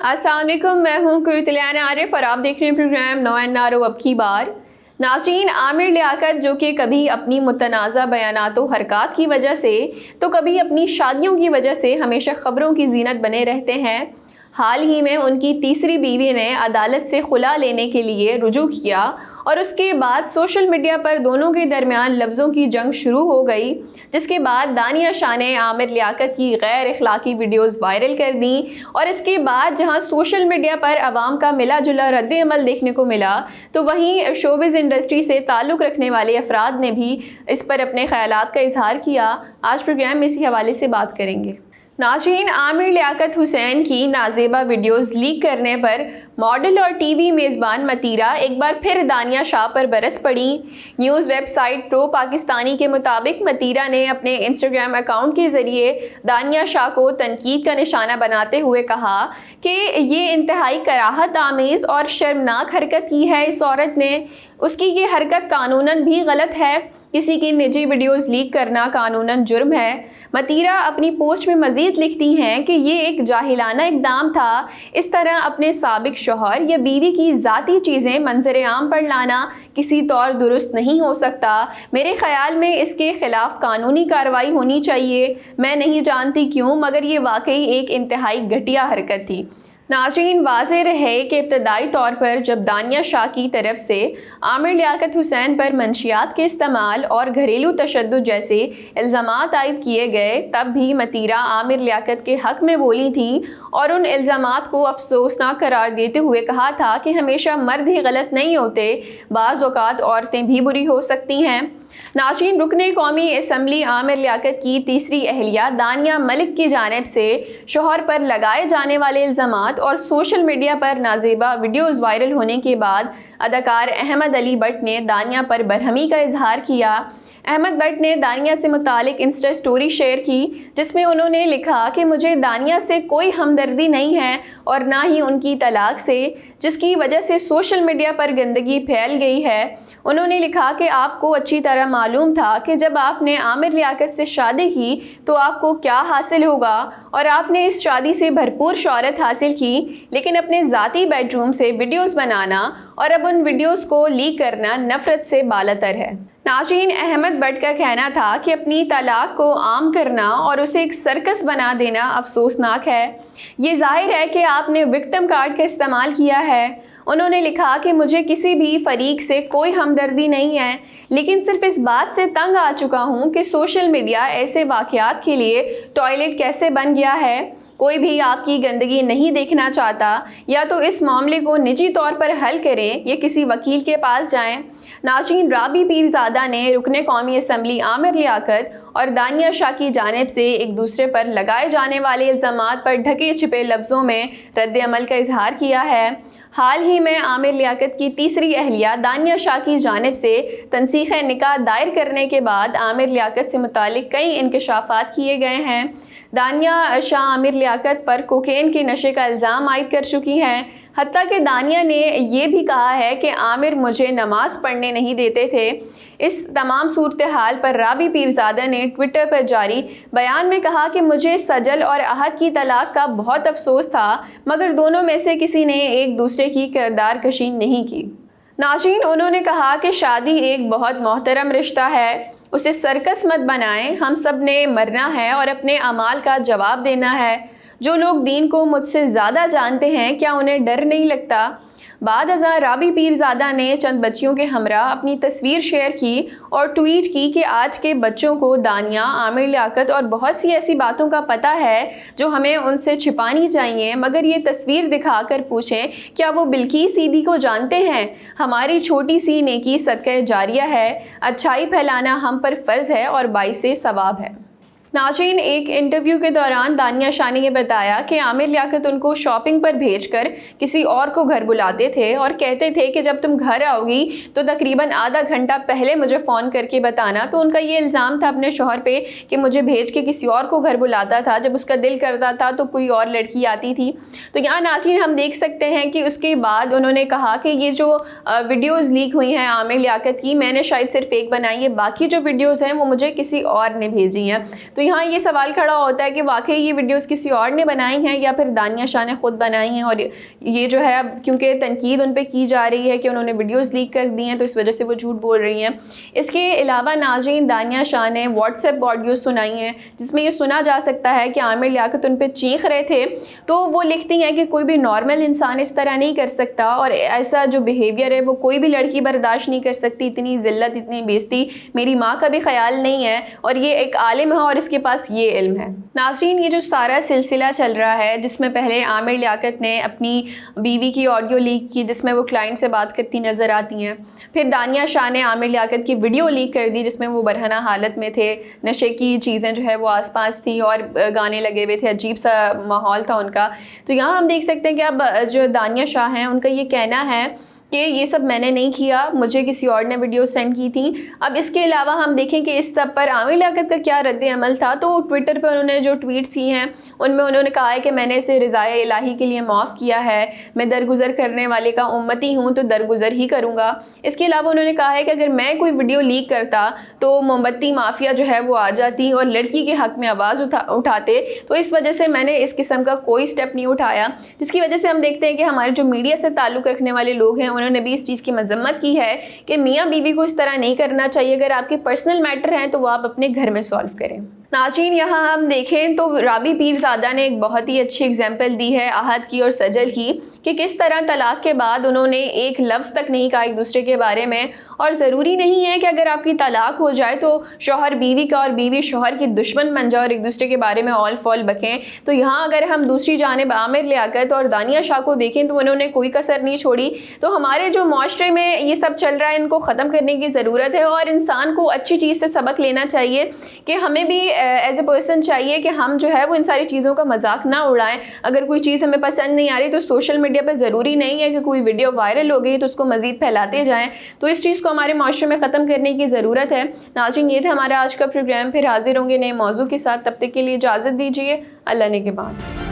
अस्सलाम वालेकुम, मैं हूँ कुर्तलियान आरिफ और आप देख रहे हैं program no N R O अब की बार। नाज़रीन, आमिर लियाकत जो कि कभी अपनी मुतनाज़ा बयानात हरकत की वजह से तो कभी अपनी शादियों की वजह से हमेशा ख़बरों की जीनत बने रहते हैं। हाल ही में उनकी तीसरी बीवी ने अदालत से खुला लेने के लिए रुजू किया और उसके बाद सोशल मीडिया पर दोनों के दरमियान लफ्ज़ों की जंग शुरू हो गई, जिसके बाद दानिया शाह ने आमिर लियाकत की गैर अखलाकी वीडियोज़ वायरल कर दी। और इसके बाद जहां सोशल मीडिया पर आवाम का मिला जुला रद्द अमल देखने को मिला, तो वहीं शोबिज़ इंडस्ट्री से ताल्लुक़ रखने वाले अफराद ने भी इस पर अपने ख़यालात का इजहार किया। आज प्रोग्राम में इसी हवाले से बात करेंगे। नाज़रीन, आमिर लियाकत हुसैन की नाजेबा वीडियोस लीक करने पर मॉडल और टीवी मेज़बान मतीरा एक बार फिर दानिया शाह पर बरस पड़ी। न्यूज़ वेबसाइट प्रो पाकिस्तानी के मुताबिक मतीरा ने अपने इंस्टाग्राम अकाउंट के ज़रिए दानिया शाह को तनकीद का निशाना बनाते हुए कहा कि ये इंतहाई कराहत आमेज़ और शर्मनाक हरकत की है इस औरत ने। उसकी ये हरकत कानूनन भी गलत है। किसी की निजी वीडियोस लीक करना कानूनन जुर्म है। मतीरा अपनी पोस्ट में मज़ीद लिखती हैं कि ये एक जाहिलाना इक़दाम था। इस तरह अपने साबिक शौहर या बीवी की ज़ाती चीज़ें मंजर आम पर लाना किसी तौर दुरुस्त नहीं हो सकता। मेरे ख़याल में इसके ख़िलाफ़ कानूनी कार्रवाई होनी चाहिए। मैं नहीं जानती क्यों, मगर ये वाकई एक इंतहाई घटिया हरकत थी। नाज़रीन, वाज़ेह रहे कि इब्तदाई तौर पर जब दानिया शाह की तरफ से आमिर लियाकत हुसैन पर मंशियात के इस्तेमाल और घरेलू तशद्दुद जैसे इल्ज़ामात आयद किए गए, तब भी मतीरा आमिर लियाकत के हक़ में बोली थी और उन इल्ज़ामात को अफसोसनाक करार देते हुए कहा था कि हमेशा मर्द ही गलत नहीं होते, बाज़ औक़ात औरतें भी बुरी हो सकती हैं। नाज़रीन, रुकने कौमी असम्बली आमिर लियाकत की तीसरी अहलिया दानिया मलिक की जानिब से शोहर पर लगाए जाने वाले इल्ज़ामात और सोशल मीडिया पर नाजेबा वीडियोज़ वायरल होने के बाद अदाकार अहमद अली बट ने दानिया पर बरहमी का इजहार किया। अहमद बट ने दानिया से मुतालिक इंस्टा स्टोरी शेयर की, जिसमें उन्होंने लिखा कि मुझे दानिया से कोई हमदर्दी नहीं है और ना ही उनकी तलाक से, जिसकी वजह से सोशल मीडिया पर गंदगी फैल गई है। उन्होंने लिखा कि आपको अच्छी तरह मालूम था कि जब आपने आमिर लियाकत से शादी की तो आपको क्या हासिल होगा, और आपने इस शादी से भरपूर शोहरत हासिल की, लेकिन अपने ज़ाती बेडरूम से वीडियोस बनाना और अब उन वीडियोस को लीक करना नफ़रत से बालातर है। नाज़रीन, अहमद बट का कहना था कि अपनी तलाक को आम करना और उसे एक सर्कस बना देना अफसोसनाक है। ये जाहिर है कि आपने विक्टिम कार्ड का इस्तेमाल किया है। उन्होंने लिखा कि मुझे किसी भी फरीक से कोई हमदर्दी नहीं है, लेकिन सिर्फ इस बात से तंग आ चुका हूँ कि सोशल मीडिया ऐसे वाक़यात के लिए टॉयलेट कैसे बन गया है। कोई भी आपकी गंदगी नहीं देखना चाहता, या तो इस मामले को निजी तौर पर हल करें या किसी वकील के पास जाएं। नाज़रीन, राबी पीरज़ादा ने रुकने कौमी असम्बली आमिर लियाकत और दानिया शाह की जानिब से एक दूसरे पर लगाए जाने वाले इल्ज़ामात पर ढके छिपे लफ्ज़ों में रद्द अमल का इजहार किया है। हाल ही में आमिर लियाकत की तीसरी अहलिया दानिया शाह की जानिब से तनसीख़ निकाह दायर करने के बाद आमिर लियाकत से मुतालिक कई इंकशाफात किए गए हैं। दानिया शाह आमिर लियाकत पर कोकेन के नशे का इल्ज़ाम आयद कर चुकी हैं। हत्ता कि दानिया ने यह भी कहा है कि आमिर मुझे नमाज पढ़ने नहीं देते थे। इस तमाम सूरत हाल पर राबी पीरज़ादा ने ट्विटर पर जारी बयान में कहा कि मुझे सजल और अहद की तलाक का बहुत अफसोस था, मगर दोनों में से किसी ने एक दूसरे की किरदार कशी नहीं की। नाज़रीन, उन्होंने कहा कि शादी एक बहुत मोहतरम रिश्ता है, उसे सर्कस मत बनाएं। हम सब ने मरना है और अपने अमाल का जवाब देना है। जो लोग दीन को मुझसे ज़्यादा जानते हैं, क्या उन्हें डर नहीं लगता? बाद अज़ां राबी पीरज़ादा ने चंद बच्चियों के हमरा अपनी तस्वीर शेयर की और ट्वीट की कि आज के बच्चों को दानिया, आमिर लियाकत और बहुत सी ऐसी बातों का पता है जो हमें उनसे छिपानी चाहिए, मगर ये तस्वीर दिखाकर पूछें क्या वो बिल्किस ईदी को जानते हैं? हमारी छोटी सी नेकी सदका जारिया है। अच्छाई फैलाना हम पर फ़र्ज़ है और बाइसे सवाब है। नाज़रीन, एक इंटरव्यू के दौरान दानिया शाह ने बताया कि आमिर लियाकत उनको शॉपिंग पर भेजकर किसी और को घर बुलाते थे और कहते थे कि जब तुम घर आओगी तो तकरीबन आधा घंटा पहले मुझे फ़ोन करके बताना। तो उनका ये इल्ज़ाम था अपने शौहर पे कि मुझे भेज के किसी और को घर बुलाता था, जब उसका दिल करता था तो कोई और लड़की आती थी। तो यहाँ नाज़रीन हम देख सकते हैं कि उसके बाद उन्होंने कहा कि ये जो वीडियोज़ लीक हुई हैं आमिर लियाकत की, मैंने शायद सिर्फ एक बनाई है, बाकी जो वीडियोज़ हैं वो मुझे किसी और ने भेजी हैं। तो यहाँ ये सवाल खड़ा होता है कि वाकई ये वीडियोस किसी और ने बनाई हैं या फिर दानिया शाह ने ख़ुद बनाई हैं। और ये जो है अब क्योंकि तनकीद उन पे की जा रही है कि उन्होंने वीडियोस लीक कर दी हैं, तो इस वजह से वो झूठ बोल रही हैं। इसके अलावा नाज़रीन, दानिया शाह ने व्हाट्सएप ऑडियो सुनाई हैं जिसमें ये सुना जा सकता है कि आमिर लियाकत उन पर चीख रहे थे। तो वो लिखती हैं कि कोई भी नॉर्मल इंसान इस तरह नहीं कर सकता और ऐसा जो बिहेवियर है वो कोई भी लड़की बर्दाश्त नहीं कर सकती। इतनी ज़िल्लत, इतनी बेइज्जती मेरी माँ का भी ख्याल नहीं है, और ये एक आलिम है और इसके पास ये इल्म है। नाज़रीन, ये जो सारा सिलसिला चल रहा है जिसमें पहले आमिर लियाकत ने अपनी बीवी की ऑडियो लीक की जिसमें वो क्लाइंट से बात करती नज़र आती हैं, फिर दानिया शाह ने आमिर लियाकत की वीडियो लीक कर दी जिसमें वो बरहना हालत में थे, नशे की चीज़ें जो है वो आसपास थी और गाने लगे हुए थे, अजीब सा माहौल था उनका। तो यहाँ हम देख सकते हैं कि अब जो दानिया शाह हैं उनका ये कहना है कि ये सब मैंने नहीं किया, मुझे किसी और ने वीडियो सेंड की थी। अब इसके अलावा हम देखें कि इस सब पर आमिर लियाकत का क्या रद्द अमल था। तो ट्विटर पर उन्होंने जो ट्वीट्स की हैं उनमें उन्होंने कहा है कि मैंने इसे रिज़ाए इलाही के लिए माफ़ किया है, मैं दरगुजर करने वाले का उम्मती हूँ तो दरगुजर ही करूँगा। इसके अलावा उन्होंने कहा है कि अगर मैं कोई वीडियो लीक करता तो मोमबत्ती माफिया जो है वो आ जाती और लड़की के हक़ में आवाज़ उठाते, तो इस वजह से मैंने इस किस्म का कोई स्टेप नहीं उठाया। जिसकी वजह से हम देखते हैं कि हमारे जो मीडिया से ताल्लुक़ रखने वाले लोग हैं उन्होंने भी इस चीज़ की मजम्मत की है कि मियाँ बीवी को इस तरह नहीं करना चाहिए। अगर आपके पर्सनल मैटर हैं तो वो आप अपने घर में सॉल्व करें। नाज़रीन, यहाँ हम देखें तो राबी पीरज़ादा ने एक बहुत ही अच्छी एग्जाम्पल दी है आहद की और सजल की कि किस तरह तलाक के बाद उन्होंने एक लफ्ज़ तक नहीं कहा एक दूसरे के बारे में। और ज़रूरी नहीं है कि अगर आपकी तलाक हो जाए तो शौहर बीवी का और बीवी शौहर की दुश्मन बन जाए और एक दूसरे के बारे में ऑल फॉल बकें। तो यहाँ अगर हम दूसरी जानिब आमिर लियाकत और दानिया शाह को देखें तो उन्होंने कोई कसर नहीं छोड़ी। तो हमारे जो माशरे में ये सब चल रहा है इनको ख़त्म करने की ज़रूरत है और इंसान को अच्छी चीज़ से सबक लेना चाहिए कि हमें भी एज ए पर्सन चाहिए कि हम जो है वो इन सारी चीज़ों का मजाक ना उड़ाएं। अगर कोई चीज़ हमें पसंद नहीं आ रही तो सोशल मीडिया पे ज़रूरी नहीं है कि कोई वीडियो वायरल हो गई तो उसको मज़ीद फैलाते जाएं। तो इस चीज़ को हमारे माशरे में ख़त्म करने की ज़रूरत है। नाज़रीन, ये था हमारा आज का प्रोग्राम, फिर हाजिर होंगे नए मौजू के साथ। तब तक के लिए इजाज़त दीजिए। अल्लाह ने के बाद।